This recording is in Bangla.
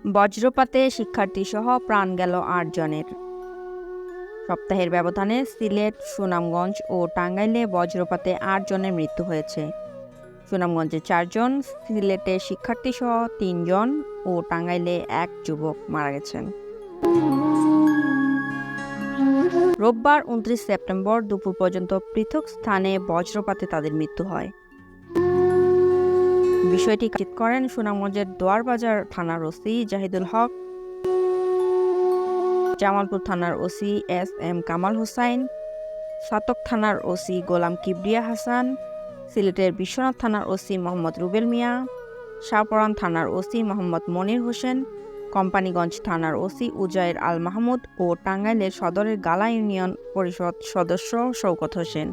বজ্রপাতে শিক্ষার্থীসহ প্রাণ গেল ৮ জনের। সপ্তাহের ব্যবধানে সিলেট, সুনামগঞ্জ ও টাঙ্গাইলে বজ্রপাতে ৮ জনের মৃত্যু হয়েছে। সুনামগঞ্জে ৪ জন, সিলেটে শিক্ষার্থীসহ ৩ জন ও টাঙ্গাইলে ১ যুবক মারা গেছেন। রোববার ২৯ সেপ্টেম্বর দুপুর পর্যন্ত পৃথক স্থানে বজ্রপাতে তাদের মৃত্যু হয়। বিষয়টি নিশ্চিত করেন সুনামগঞ্জের দোয়ারবাজার থানার ওসি জাহিদুল হক, জামালপুর থানার ওসি এস.এম. কামাল হোসাইন, সাতক থানার ওসি গোলাম কিবরিয়া হাসান, সিলেটের বিশ্বনাথ থানার ওসি মোহাম্মদ রুবেল মিয়া, শাহপরান থানার ওসি মোহাম্মদ মনির হোসেন, কোম্পানীগঞ্জ থানার ওসি উজায়ের আল মাহমুদ ও টাঙ্গাইলের সদরের গালা ইউনিয়ন পরিষদ সদস্য শওকত হোসেন।